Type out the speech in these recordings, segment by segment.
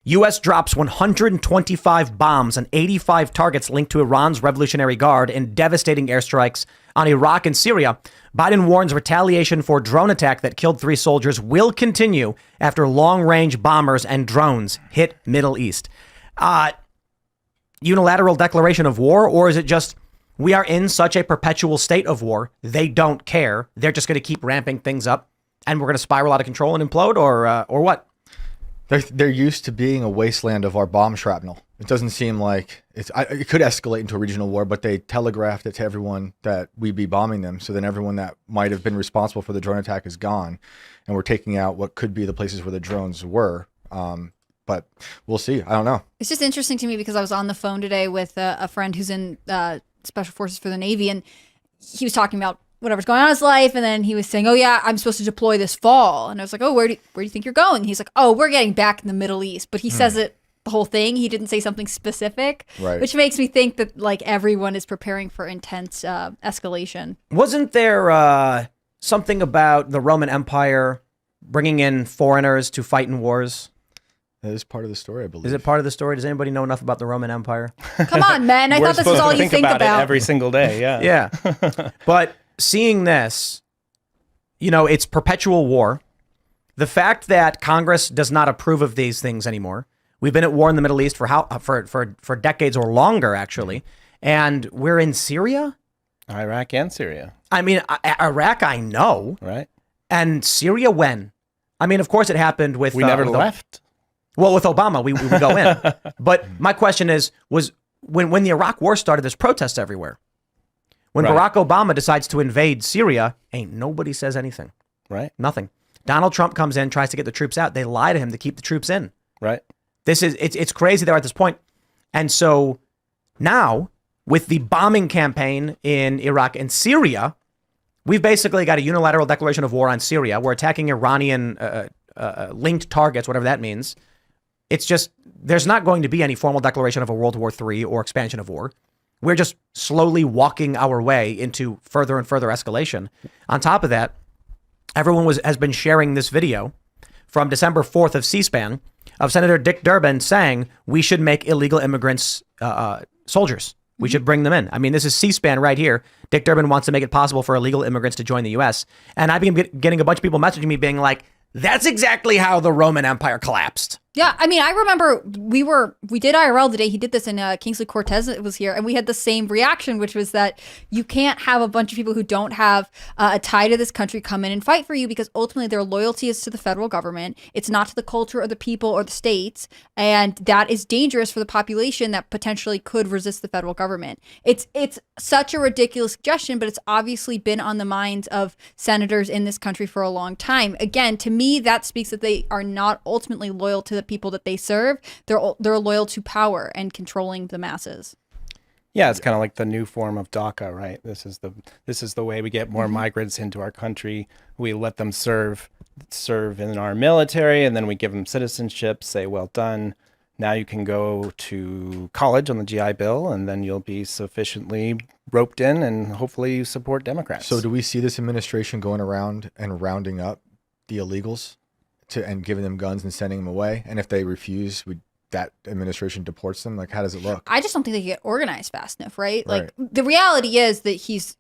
U.S. drops 125 bombs on 85 targets linked to Iran's Revolutionary Guard in devastating airstrikes on Iraq and Syria. Biden warns retaliation for drone attack that killed 3 soldiers will continue after long-range bombers and drones hit Middle East. Unilateral declaration of war, or is it just we are in such a perpetual state of war, they don't care. They're just going to keep ramping things up and we're going to spiral out of control and implode, or what? They're used to being a wasteland of our bomb shrapnel. It doesn't seem like it could escalate into a regional war, but they telegraphed it to everyone that we'd be bombing them. So then everyone that might have been responsible for the drone attack is gone. And we're taking out what could be the places where the drones were. But we'll see. I don't know. It's just interesting to me because I was on the phone today with a friend who's in Special Forces for the Navy, and he was talking about whatever's going on in his life, and then he was saying, oh yeah, I'm supposed to deploy this fall. And I was like, oh, where do you think you're going? He's like, oh, we're getting back in the Middle East. But he says it the whole thing. He didn't say something specific, right, which makes me think that like everyone is preparing for intense escalation. Wasn't there something about the Roman Empire bringing in foreigners to fight in wars? That is part of the story, I believe. Is it part of the story? Does anybody know enough about the Roman Empire? Come on, man. I thought this was all you think about. It every single day, yeah. Yeah. But seeing this, it's perpetual war. The fact that Congress does not approve of these things anymore. We've been at war in the Middle East for decades or longer, actually. And we're in Syria? Iraq and Syria. I mean, Iraq, I know. Right. And Syria, when? I mean, of course it happened with... We never left. Well, with Obama, we would go in. But my question was when the Iraq war started, there's protests everywhere. When Barack Obama decides to invade Syria, ain't nobody says anything. Right. Nothing. Donald Trump comes in, tries to get the troops out. They lie to him to keep the troops in. Right. It's crazy they're at this point. And so now with the bombing campaign in Iraq and Syria, we've basically got a unilateral declaration of war on Syria. We're attacking Iranian linked targets, whatever that means. It's just, there's not going to be any formal declaration of a World War III or expansion of war. We're just slowly walking our way into further and further escalation. On top of that, everyone has been sharing this video from December 4th of C-SPAN of Senator Dick Durbin saying we should make illegal immigrants soldiers. We should bring them in. I mean, this is C-SPAN right here. Dick Durbin wants to make it possible for illegal immigrants to join the U.S. And I've been getting a bunch of people messaging me being like, that's exactly how the Roman Empire collapsed. Yeah, I mean, I remember we did IRL the day he did this, and Kingsley Cortez was here, and we had the same reaction, which was that you can't have a bunch of people who don't have a tie to this country come in and fight for you, because ultimately their loyalty is to the federal government. It's not to the culture or the people or the states, and that is dangerous for the population that potentially could resist the federal government. It's such a ridiculous suggestion, but it's obviously been on the minds of senators in this country for a long time. Again, to me, that speaks that they are not ultimately loyal to the people that they serve. They're loyal to power and controlling the masses. Yeah, it's kind of like the new form of DACA, right? This is the way we get more migrants into our country. We let them serve in our military, and then we give them citizenship, say, well done. Now you can go to college on the GI Bill, and then you'll be sufficiently roped in, and hopefully you support Democrats. So do we see this administration going around and rounding up the illegals and giving them guns and sending them away? And if they refuse, that administration deports them? Like, how does it look? I just don't think they get organized fast enough, right? Like, the reality is that he's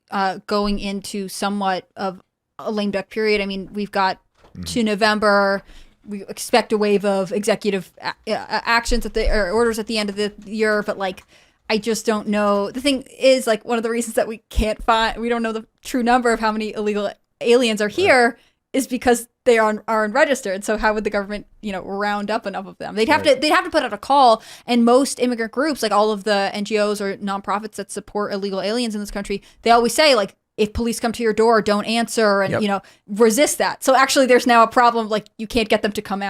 going into somewhat of a lame duck period. I mean, we've got to November. We expect a wave of executive actions or orders at the end of the year, but like, I just don't know. The thing is, like, one of the reasons that we don't know the true number of how many illegal aliens are here is because they are unregistered. So how would the government, round up enough of them? They'd have to put out a call. And most immigrant groups, like all of the NGOs or nonprofits that support illegal aliens in this country, they always say, like, if police come to your door, don't answer and, resist that. So actually there's now a problem, like, you can't get them to come out.